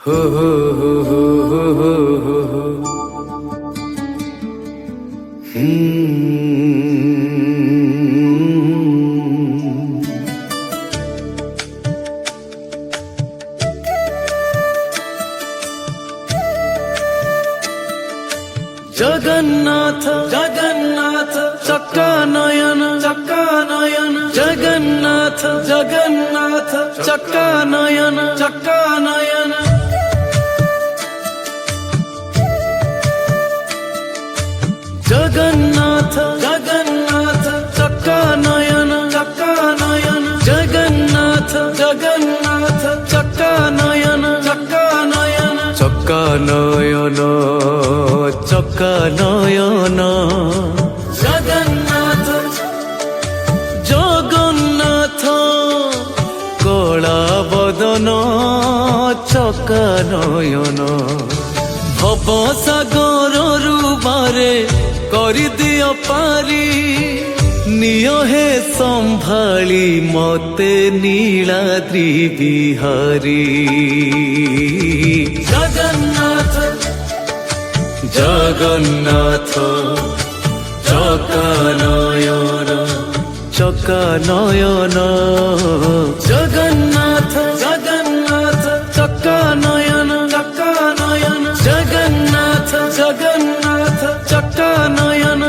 हो हो हो हो हो हो हो जगन्नाथ जगन्नाथ चक्का नयन जगन्नाथ जगन्नाथ चक्का नयन जगन्नाथ जगन्नाथ चक्का नयन जगन्नाथ जगन्नाथ चक्का नयन चक्का नयन जगन्नाथ जगन्नाथ कला बदन चक्का नयन भव सागर रूबारे करि दियो पारी निय हे संभाली मते नीलाद्रि बिहारी जगन्नाथ जगन्नाथ चक्का नयन जगन्नाथ जगन्नाथ चक्का नयन जगन्नाथ जगन्नाथ चक्का नयन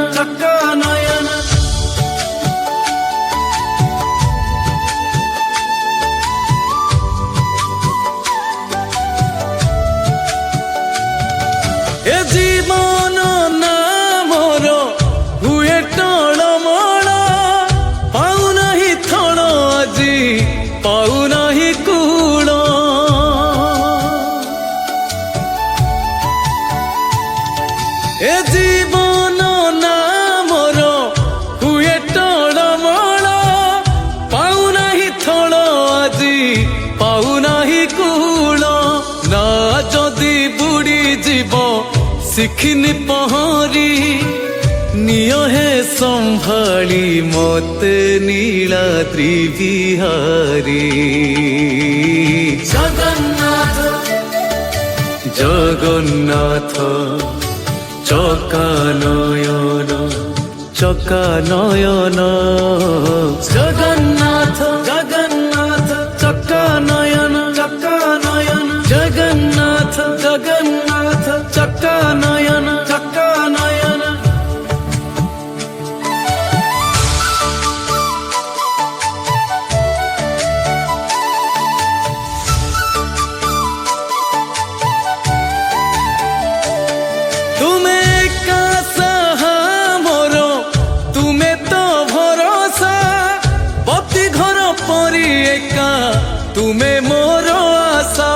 ए जीवन नामर हुए टळमळ पाऊ नाही थळ आजी पाऊ नाही कूळ ए जीवन नामर हुए टळमळ पाऊ नाही थळ आजी पाऊ नाही कूळ ना जदि बुड़ी जीव शिखिनी पहरी निय हे संभाली मते नीलाद्रि बिहारी जगन्नाथ जगन्नाथ चक्का नयन जगन्नाथ जगन्नाथ चक्का नयन जगन्नाथ जगन्नाथ चक्का नयन तुम्हें का सहा मोर तुम्हें तो भरोसा पति घर परी एका तुम्हें मोर आशा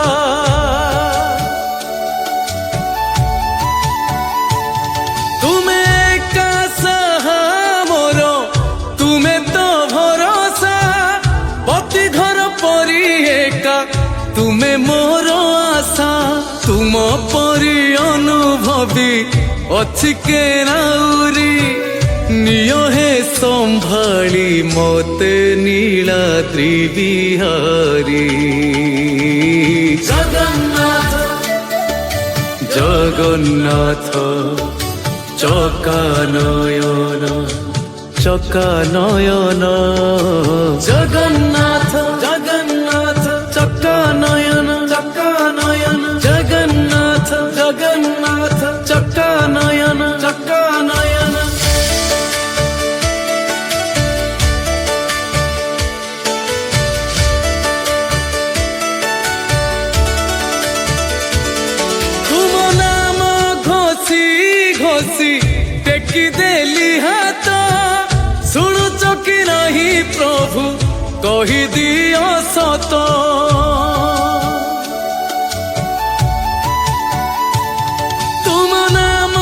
तुम्हें का सहा मोर तुम्हें तो भरोसा पति घर परी एका तुम्हें मोर आशा तुम परी अनुभवी अछि के नाउरी निय हे संभाली मते नीलाद्रि बिहारी जगन्नाथ जगन्नाथ चक्का नयन जगन्नाथ जगन्नाथ चक्का नयन जगन्नाथ जगन्नाथ चक्का नयन तुम नाम घोषी घोषी टेकी देली हाथ शुणुच कि नहीं प्रभु कही दियो सत तुम नाम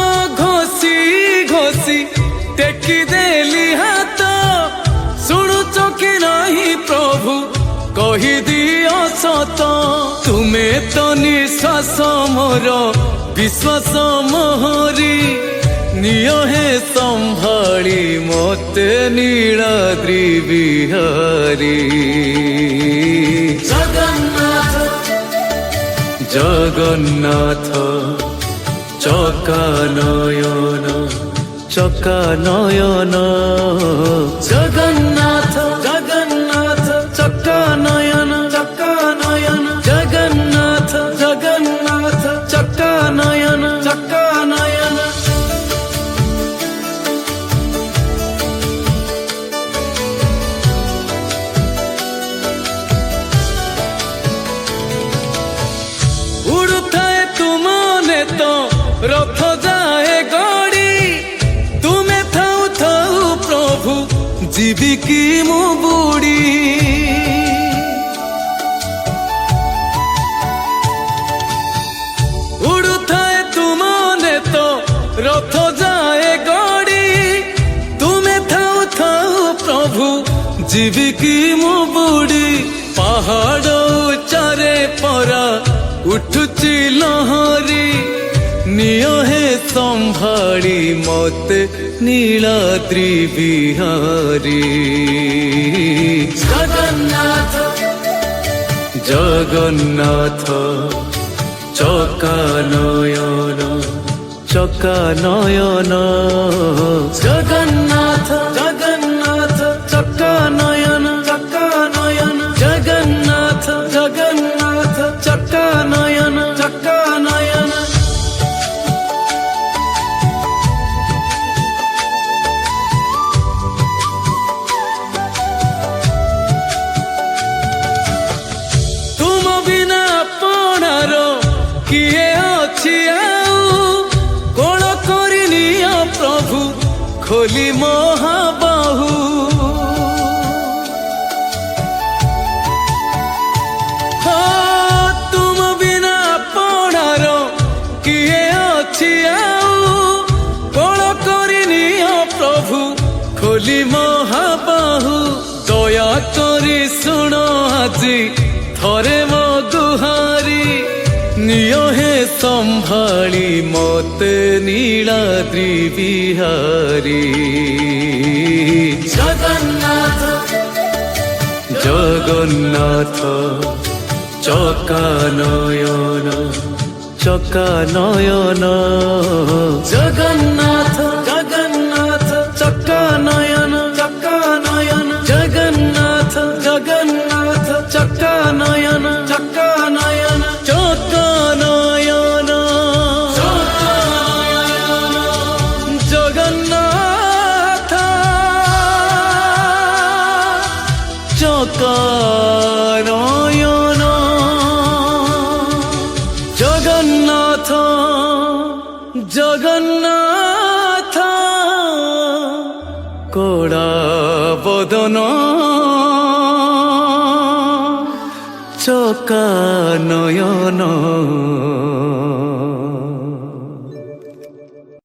घोषी घोषी टेकी देली हाथ शुणुच कि नहीं प्रभु कही दियो सत तुमे तो निश्वास मोर विश्वास मोहरी निय हे संभाली मते नीलाद्रि बिहारी जगन्नाथ জগন্নাথ চকানয়ন চকানয়ন জগন্নাথ জগন্নাথ চকানয়ন চকানয়ন জগন্নাথ জগন্নাথ চকানয়ন চকানয়ন উড়ুথায় তুমনে তো রথ যায় গড়ি তুমে থাউ থাউ প্রভু জীবি কি মু বুড়ি উড়ুথায় তুমনে তো রথ যায় গড়ি তুমে থাউ থাউ প্রভু জীবি কি মু বুড়ি পাহাড় চারে পরা উঠুচি লহরি নিয় হে সম্ভাળી মতে নীলাদ্রি বিহারী জগন্নাথ জগন্নাথ চকানয়ন চকানয়ন জগন্নাথ জগন্নাথ চকানয়ন চকানয়ন জগন্নাথ জগন্নাথ চকানয়ন চকানয়ন তুম বিনা পଣାର কিଏ ଅଛି ଆଉ কোণ କରିନିଅ ପ୍ରଭୁ ଖୋଲି ମହାବାହୁ ତୁମ ବିନା ପଣାର କିଏ ଅଛି ଆଉ କୋଣ କରିନିଅ ପ୍ରଭୁ ଖୋଲି ମହାବାହୁ ଦୟା କରି ଶୁଣ ଆଜି ଥରେ ମୋ ଗୁହାରି নিয় হে সম্ভাળી মতে নীলাদ্রি বিহারী জগন্নাথ জগন্নাথ চকানয়ন চকানয়ন জগন্নাথ জগন্নাথ চকানয়ন চকানয়ন জগন্নাথ জগন্নাথ চকানয়ন চকানয়ন চকানয়ন জগন্নাথ চকানয়ন জগন্নাথ জগন্নাথ কড়া বদন চকানয়ন